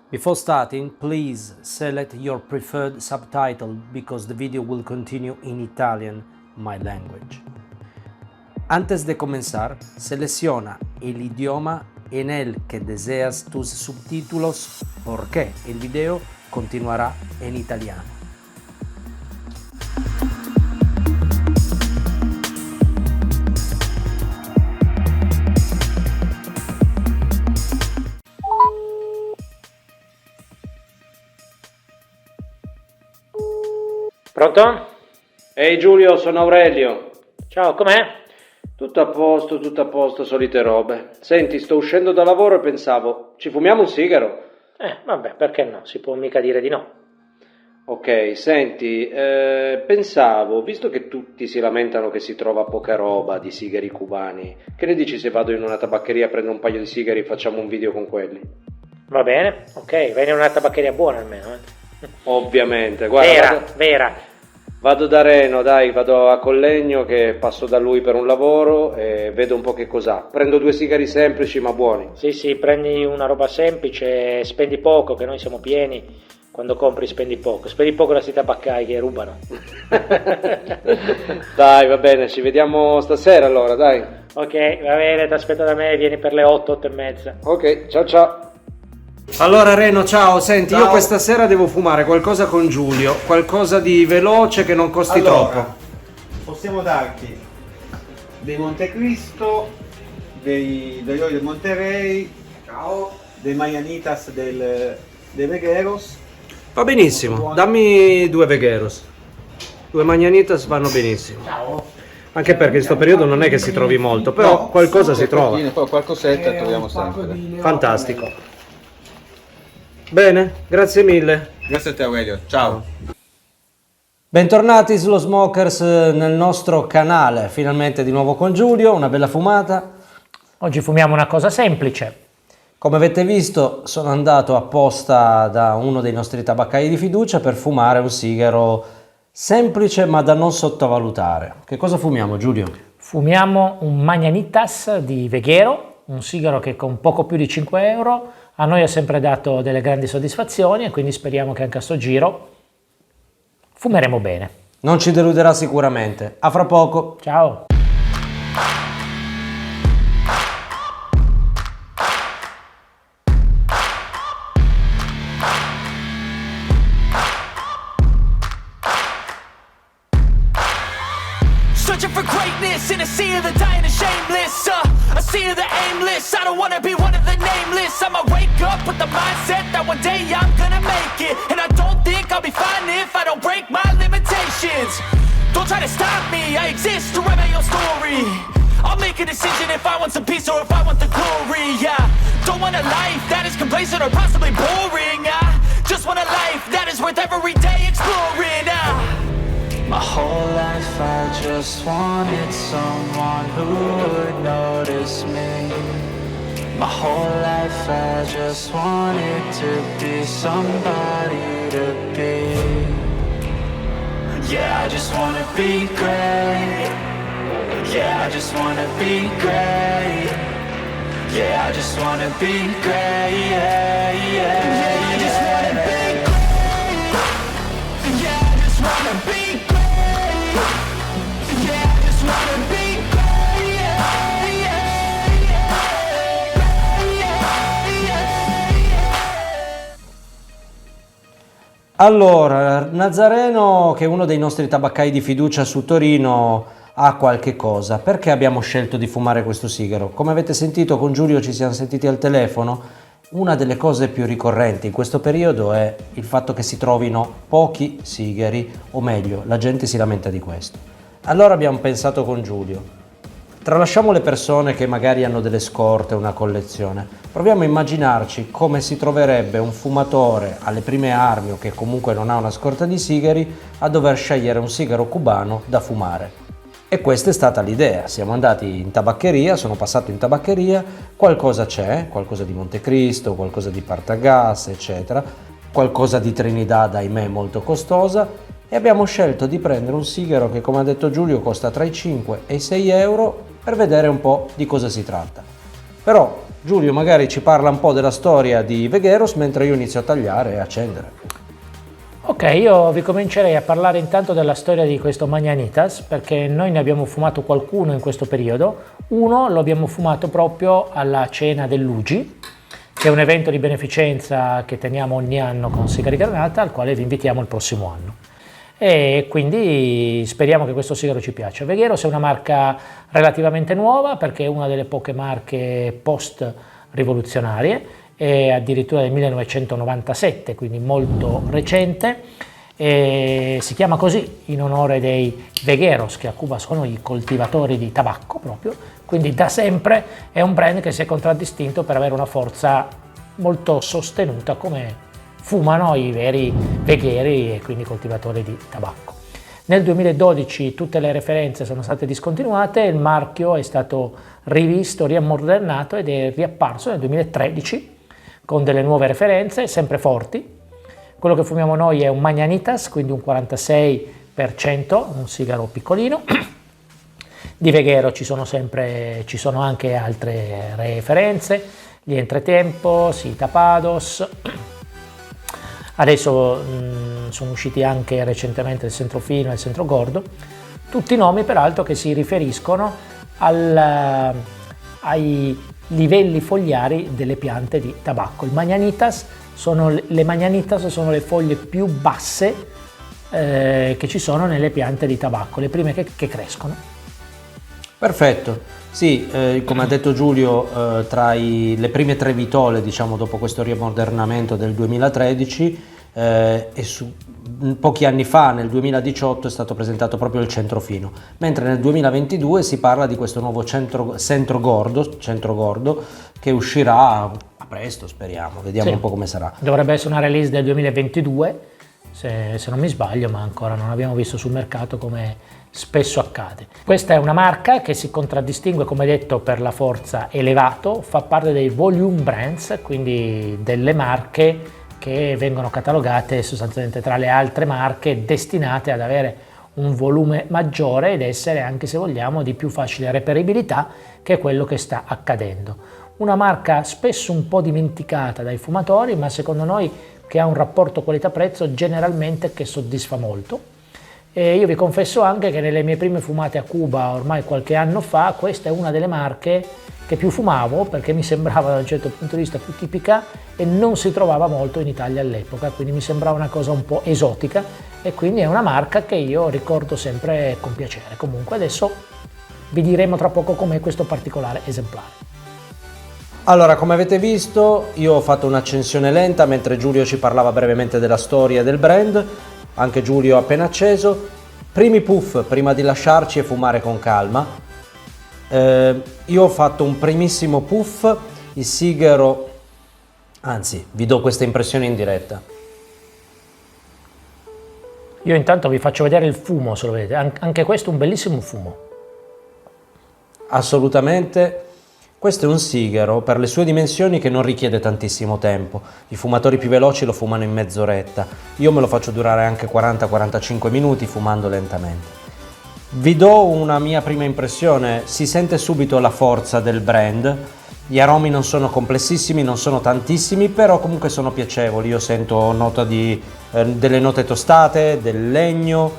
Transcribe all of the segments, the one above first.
Before starting, please select your preferred subtitle because the video will continue in Italian, my language. Antes de comenzar, selecciona el idioma en el que deseas tus subtítulos porque el video continuará en italiano. Pronto? Ehi Giulio, sono Aurelio. Ciao, com'è? Tutto a posto, solite robe. Senti, sto uscendo da lavoro e pensavo, ci fumiamo un sigaro? Vabbè, perché no? Si può mica dire di no. Ok, senti, pensavo, visto che tutti si lamentano che si trova poca roba di sigari cubani, che ne dici se vado in una tabaccheria, prendo un paio di sigari e facciamo un video con quelli? Va bene, ok, vai in una tabaccheria buona almeno, Ovviamente, guarda. Vera. Vado da Reno, dai, vado a Collegno che passo da lui per un lavoro e vedo un po' che cos'ha. Prendo 2 sigari semplici ma buoni. Sì, prendi una roba semplice, spendi poco, che noi siamo pieni. Quando compri spendi poco da sti tabaccai che rubano. Dai, va bene, ci vediamo stasera allora, dai. Ok, va bene, ti aspetto da me, vieni per le 8 e mezza. Ok, ciao. Allora Reno, ciao, senti, Ciao. io questa sera devo fumare qualcosa con Giulio, qualcosa di veloce che non costi troppo. Possiamo darti dei Montecristo, dei oli del Monterey, dei Magnanitas dei Vegueros. Va benissimo, dammi 2 Vegueros. 2 Magnanitas vanno benissimo. Anche perché in questo periodo non è che si trovi molto, però qualcosa si trova. Poi qualcosetta troviamo sempre. Fantastico. Bene, grazie mille. Grazie a te Aurelio, ciao. Bentornati Slow Smokers nel nostro canale, finalmente di nuovo con Giulio, una bella fumata. Oggi fumiamo una cosa semplice. Come avete visto sono andato apposta da uno dei nostri tabaccai di fiducia per fumare un sigaro semplice ma da non sottovalutare. Che cosa fumiamo, Giulio? Fumiamo un Magnanitas di Veghero, un sigaro che con poco più di 5 euro a noi ha sempre dato delle grandi soddisfazioni e quindi speriamo che anche a sto giro fumeremo bene. Non ci deluderà sicuramente. A fra poco. Ciao! Searching for greatness in a sea of the dying and shameless, a sea of the aimless. I don't wanna be one of the nameless. I'ma wake up with the mindset that one day I'm gonna make it, and I don't think I'll be fine if I don't break my limitations. Don't try to stop me, I exist to write my own story. I'll make a decision if I want some peace or if I want the glory. Yeah, don't want a life that is complacent or possibly boring. I just want a life that is worth every day exploring. My whole life I just wanted someone who would notice me. My whole life I just wanted to be somebody to be. Yeah, I just wanna be great. Yeah, I just wanna be great. Yeah, I just wanna be great. Yeah, I just wanna be great. Yeah, I just wanna be great. Allora, Nazareno, che è uno dei nostri tabaccai di fiducia su Torino, ha qualche cosa. Perché abbiamo scelto di fumare questo sigaro? Come avete sentito, con Giulio ci siamo sentiti al telefono. Una delle cose più ricorrenti in questo periodo è il fatto che si trovino pochi sigari, o meglio, la gente si lamenta di questo. Allora abbiamo pensato con Giulio, tralasciamo le persone che magari hanno delle scorte, una collezione, proviamo a immaginarci come si troverebbe un fumatore alle prime armi o che comunque non ha una scorta di sigari a dover scegliere un sigaro cubano da fumare. E questa è stata l'idea, siamo andati in tabaccheria, sono passato in tabaccheria, qualcosa c'è, qualcosa di Montecristo, qualcosa di Partagas, eccetera, qualcosa di Trinidad, ahimè, molto costosa, e abbiamo scelto di prendere un sigaro che, come ha detto Giulio, costa tra i 5 e i 6 euro per vedere un po' di cosa si tratta. Però Giulio magari ci parla un po' della storia di Vegheros mentre io inizio a tagliare e accendere. Ok, io vi comincerei a parlare intanto della storia di questo Magnanitas, perché noi ne abbiamo fumato qualcuno in questo periodo. Uno lo abbiamo fumato proprio alla cena dell'UGI, che è un evento di beneficenza che teniamo ogni anno con Sigari Granata, al quale vi invitiamo il prossimo anno. E quindi speriamo che questo sigaro ci piaccia. Vegheros è una marca relativamente nuova, perché è una delle poche marche post rivoluzionarie, è addirittura del 1997, quindi molto recente, e si chiama così in onore dei Vegueros, che a Cuba sono i coltivatori di tabacco proprio, quindi da sempre è un brand che si è contraddistinto per avere una forza molto sostenuta come fumano i veri vegheri e quindi coltivatori di tabacco. Nel 2012 tutte le referenze sono state discontinuate, il marchio è stato rivisto, riammodernato ed è riapparso nel 2013 con delle nuove referenze, sempre forti. Quello che fumiamo noi è un Magnanitas, quindi un 46%, un sigaro piccolino. Di Veghero ci sono anche altre referenze, gli Entretempos, i Tapados. Adesso sono usciti anche recentemente il Centrofino e il Centrogordo, tutti nomi peraltro che si riferiscono ai livelli fogliari delle piante di tabacco. Le Magnanitas sono le foglie più basse che ci sono nelle piante di tabacco, le prime che crescono. Perfetto, sì, come ha detto Giulio, tra le prime 3 vitole, diciamo, dopo questo riammodernamento del 2013, pochi anni fa, nel 2018, è stato presentato proprio il Centrofino, mentre nel 2022 si parla di questo nuovo Centro Gordo che uscirà a presto, speriamo, vediamo un po' come sarà. Dovrebbe essere una release del 2022, se non mi sbaglio, ma ancora non abbiamo visto sul mercato come spesso accade. Questa è una marca che si contraddistingue, come detto, per la forza elevato, fa parte dei volume brands, quindi delle marche che vengono catalogate sostanzialmente tra le altre marche destinate ad avere un volume maggiore ed essere, anche se vogliamo, di più facile reperibilità, che è quello che sta accadendo. Una marca spesso un po' dimenticata dai fumatori, ma secondo noi che ha un rapporto qualità-prezzo generalmente che soddisfa molto. E io vi confesso anche che nelle mie prime fumate a Cuba, ormai qualche anno fa, questa è una delle marche che più fumavo, perché mi sembrava da un certo punto di vista più tipica e non si trovava molto in Italia all'epoca, quindi mi sembrava una cosa un po' esotica e quindi è una marca che io ricordo sempre con piacere. Comunque adesso vi diremo tra poco com'è questo particolare esemplare. Allora, come avete visto, io ho fatto un'accensione lenta mentre Giulio ci parlava brevemente della storia del brand. Anche Giulio ha appena acceso. Primi puff prima di lasciarci e fumare con calma. Io ho fatto un primissimo puff, il sigaro, anzi vi do questa impressione in diretta. Io intanto vi faccio vedere il fumo, se lo vedete, anche questo è un bellissimo fumo. Assolutamente. Questo è un sigaro per le sue dimensioni che non richiede tantissimo tempo. I fumatori più veloci lo fumano in mezz'oretta. Io me lo faccio durare anche 40-45 minuti fumando lentamente. Vi do una mia prima impressione, si sente subito la forza del brand. Gli aromi non sono complessissimi, non sono tantissimi, però comunque sono piacevoli. Io sento nota delle note tostate, del legno,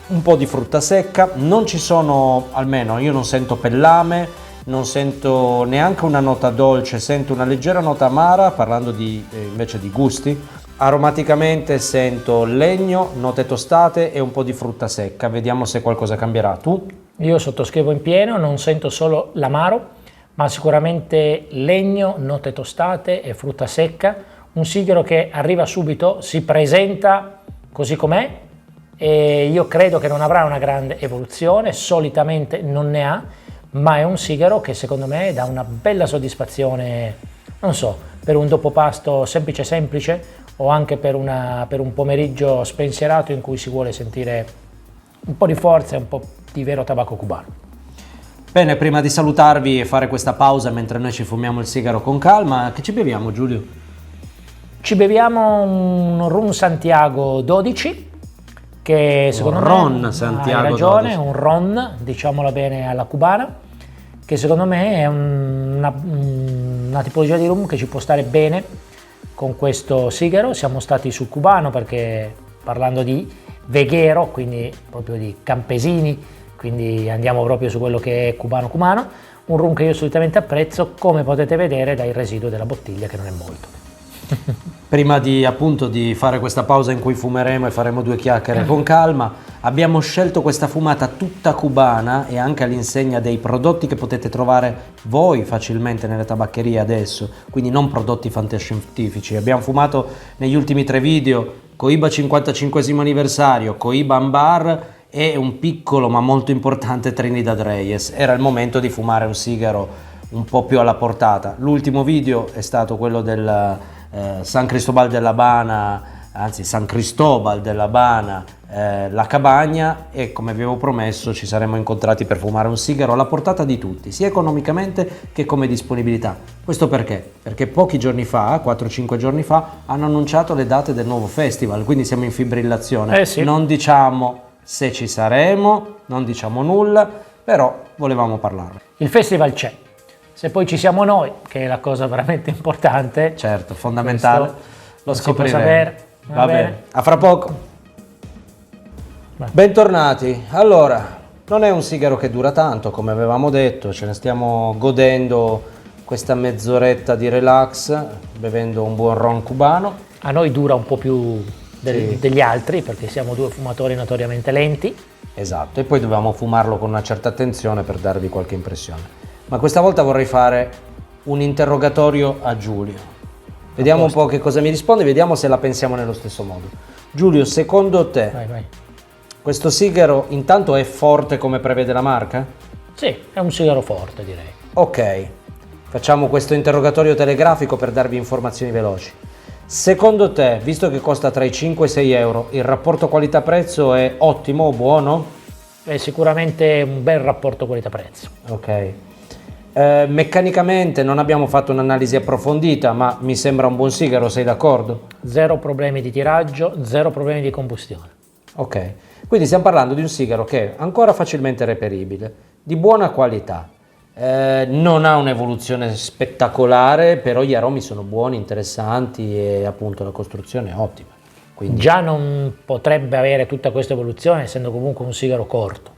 un po' di frutta secca. Non ci sono, almeno io non sento pellame, non sento neanche una nota dolce, sento una leggera nota amara, parlando invece di gusti. Aromaticamente sento legno, note tostate e un po' di frutta secca. Vediamo se qualcosa cambierà. Tu? Io sottoscrivo in pieno, non sento solo l'amaro, ma sicuramente legno, note tostate e frutta secca. Un sigaro che arriva subito, si presenta così com'è e io credo che non avrà una grande evoluzione, solitamente non ne ha, ma è un sigaro che secondo me dà una bella soddisfazione, non so, per un dopopasto semplice o anche per un pomeriggio spensierato in cui si vuole sentire un po' di forza e un po' di vero tabacco cubano. Bene, prima di salutarvi e fare questa pausa mentre noi ci fumiamo il sigaro con calma, che ci beviamo, Giulio? Ci beviamo un Rum Santiago 12, che secondo me Ron Santiago hai ragione, 12. un ron, diciamola bene alla cubana, che secondo me è una una tipologia di rum che ci può stare bene con questo sigaro. Siamo stati sul cubano perché parlando di veghero, quindi proprio di campesini, quindi andiamo proprio su quello che è cubano, un rum che io solitamente apprezzo, come potete vedere dal residuo della bottiglia che non è molto. Prima di appunto di fare questa pausa in cui fumeremo e faremo due chiacchiere con calma, abbiamo scelto questa fumata tutta cubana e anche all'insegna dei prodotti che potete trovare voi facilmente nelle tabaccherie adesso, quindi non prodotti fantascientifici. Abbiamo fumato negli ultimi 3 video Coiba 55esimo anniversario, Coiba Ambar e un piccolo ma molto importante Trinidad Reyes. Era il momento di fumare un sigaro un po' più alla portata. L'ultimo video è stato quello del San Cristobal de La Habana, anzi San Cristobal de La Habana, La Cabagna, e come vi avevo promesso ci saremmo incontrati per fumare un sigaro alla portata di tutti, sia economicamente che come disponibilità. Questo perché? Perché pochi giorni fa, 4-5 giorni fa, hanno annunciato le date del nuovo festival, quindi siamo in fibrillazione. Sì. Non diciamo se ci saremo, non diciamo nulla, però volevamo parlarne. Il festival c'è. Se poi ci siamo noi, che è la cosa veramente importante, Certo, fondamentale, questo lo non si può scopriremo. sapere. Va bene, a fra poco. Bentornati. Allora, non è un sigaro che dura tanto, come avevamo detto, ce ne stiamo godendo questa mezz'oretta di relax, bevendo un buon ron cubano. A noi dura un po' più Sì. degli altri, perché siamo 2 fumatori notoriamente lenti. Esatto, e poi dovevamo fumarlo con una certa attenzione per darvi qualche impressione. Ma questa volta vorrei fare un interrogatorio a Giulio. Vediamo un po' che cosa mi risponde, vediamo se la pensiamo nello stesso modo. Giulio, secondo te Vai. questo sigaro intanto è forte come prevede la marca? Sì, è un sigaro forte, direi. Ok, facciamo questo interrogatorio telegrafico per darvi informazioni veloci. Secondo te, visto che costa tra i 5 e i 6 euro, il rapporto qualità-prezzo è ottimo o buono? È sicuramente un bel rapporto qualità-prezzo. Ok. Meccanicamente non abbiamo fatto un'analisi approfondita, ma mi sembra un buon sigaro, sei d'accordo? 0 problemi di tiraggio, 0 problemi di combustione. Ok, quindi stiamo parlando di un sigaro che è ancora facilmente reperibile, di buona qualità, non ha un'evoluzione spettacolare, però gli aromi sono buoni, interessanti e appunto la costruzione è ottima. Quindi Già non potrebbe avere tutta questa evoluzione, essendo comunque un sigaro corto.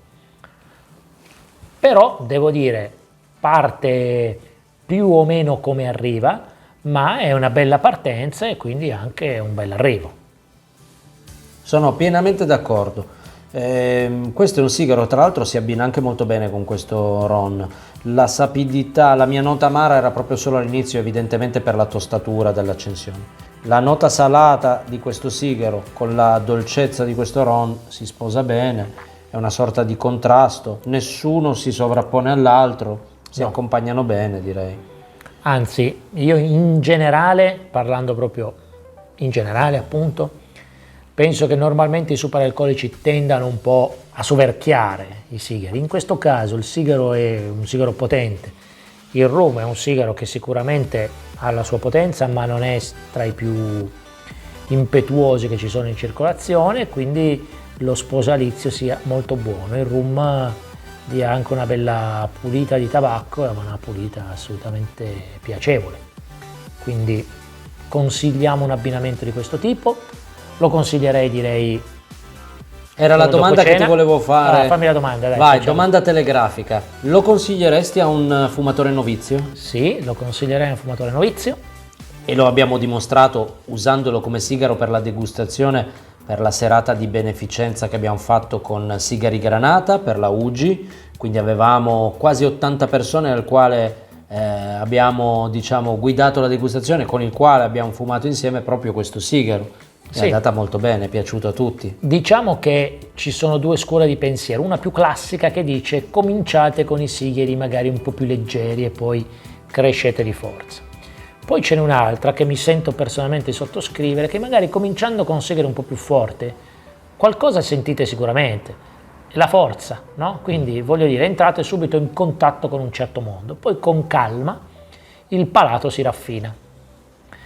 Però, devo dire, parte più o meno come arriva, ma è una bella partenza e quindi anche un bel arrivo. sono pienamente d'accordo. Questo è un sigaro, tra l'altro si abbina anche molto bene con questo ron. La sapidità, la mia nota amara era proprio solo all'inizio, evidentemente per la tostatura dell'accensione. La nota salata di questo sigaro con la dolcezza di questo ron si sposa bene, è una sorta di contrasto, nessuno si sovrappone all'altro, si accompagnano bene, direi. Anzi, io in generale, parlando proprio in generale appunto, penso che normalmente i superalcolici tendano un po' a soverchiare i sigari. In questo caso il sigaro è un sigaro potente, il rum è un sigaro che sicuramente ha la sua potenza, ma non è tra i più impetuosi che ci sono in circolazione, quindi lo sposalizio sia molto buono. Il rum dia anche una bella pulita di tabacco e una pulita assolutamente piacevole. Quindi consigliamo un abbinamento di questo tipo. Lo consiglierei, direi. Era la dopo domanda che cena. ti volevo fare. Fammi la domanda, dai. Vai, facciamo. domanda telegrafica. Lo consiglieresti a un fumatore novizio? Sì, lo consiglierei a un fumatore novizio. E lo abbiamo dimostrato usandolo come sigaro per la degustazione per la serata di beneficenza che abbiamo fatto con Sigari Granata per la UGI, quindi avevamo quasi 80 persone al quale abbiamo guidato la degustazione, con il quale abbiamo fumato insieme proprio questo sigaro. È Sì. andata molto bene, è piaciuto a tutti. Diciamo che ci sono 2 scuole di pensiero, una più classica che dice cominciate con i sigari magari un po' più leggeri e poi crescete di forza. Poi ce n'è un'altra che mi sento personalmente di sottoscrivere, che magari cominciando con un sigaro un po' più forte, qualcosa sentite sicuramente, la forza, no? Quindi voglio dire, entrate subito in contatto con un certo mondo, poi con calma il palato si raffina.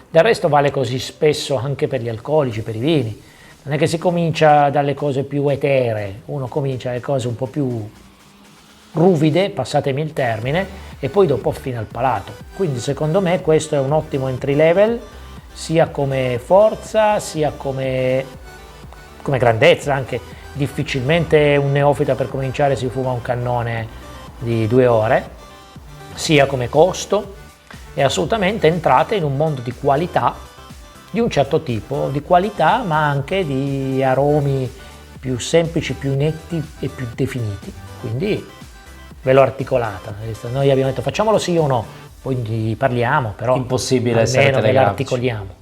Del resto vale così spesso anche per gli alcolici, per i vini. Non è che si comincia dalle cose più eteree, uno comincia dalle cose un po' più ruvide, passatemi il termine, e poi dopo fino al palato. Quindi secondo me questo è un ottimo entry level, sia come forza, sia come grandezza anche. Difficilmente un neofita per cominciare si fuma un cannone di 2 ore, sia come costo, e assolutamente entrate in un mondo di qualità, di un certo tipo di qualità, ma anche di aromi più semplici, più netti e più definiti. Quindi ve l'ho articolata. Noi abbiamo detto facciamolo sì o no, poi parliamo, però Impossibile essere almeno ve la telegrafici. articoliamo.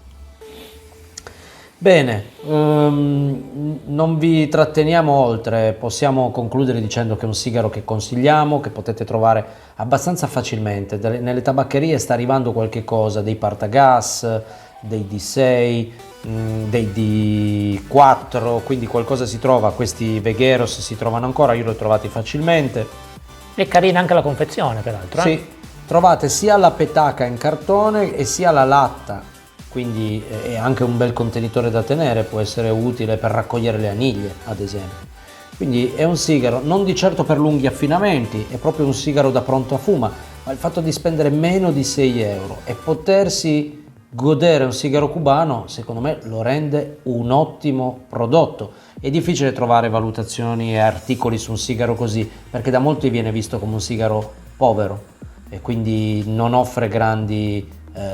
Bene, non vi tratteniamo oltre, possiamo concludere dicendo che è un sigaro che consigliamo, che potete trovare abbastanza facilmente. Nelle tabaccherie sta arrivando qualche cosa, dei Partagas, dei D6, dei D4, quindi qualcosa si trova. Questi Vegheros si trovano ancora, io li ho trovati facilmente. È carina anche la confezione, peraltro. Sì, trovate sia la petaca in cartone e sia la latta, quindi è anche un bel contenitore da tenere, può essere utile per raccogliere le aniglie, ad esempio. Quindi è un sigaro non di certo per lunghi affinamenti, è proprio un sigaro da pronto a fuma, ma il fatto di spendere meno di 6 euro e potersi godere un sigaro cubano, secondo me lo rende un ottimo prodotto. È difficile trovare valutazioni e articoli su un sigaro così, perché da molti viene visto come un sigaro povero e quindi non offre grandi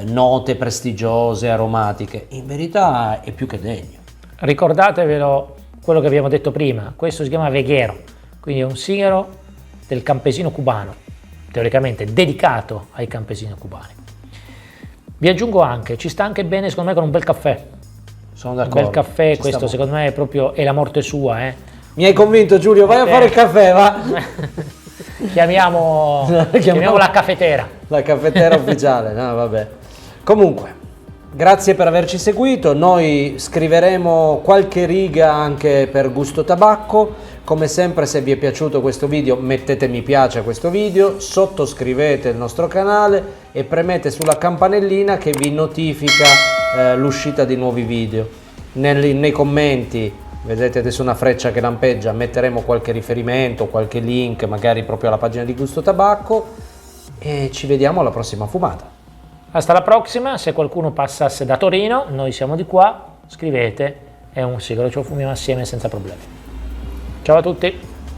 note prestigiose, aromatiche. In verità è più che degno. Ricordatevelo quello che abbiamo detto prima, questo si chiama Veguero, quindi è un sigaro del campesino cubano, teoricamente dedicato ai campesini cubani. Vi aggiungo anche, ci sta anche bene secondo me con un bel caffè. Sono Un d'accordo. bel caffè, Ci questo sta secondo me è proprio è la morte sua. Mi hai convinto, Giulio, vai a fare il caffè, va? Chiamiamo la caffetera. La caffetera ufficiale, no, vabbè. Comunque, grazie per averci seguito. Noi scriveremo qualche riga anche per Gusto Tabacco. Come sempre, se vi è piaciuto questo video, mettete mi piace a questo video, sottoscrivete il nostro canale e premete sulla campanellina che vi notifica l'uscita di nuovi video. Nei commenti vedete adesso una freccia che lampeggia, metteremo qualche riferimento, qualche link, magari proprio alla pagina di Gusto Tabacco, e ci vediamo alla prossima fumata. Hasta la prossima, se qualcuno passasse da Torino, noi siamo di qua, scrivete, è un sigaro, ce lo fumiamo assieme senza problemi. Ciao a tutti!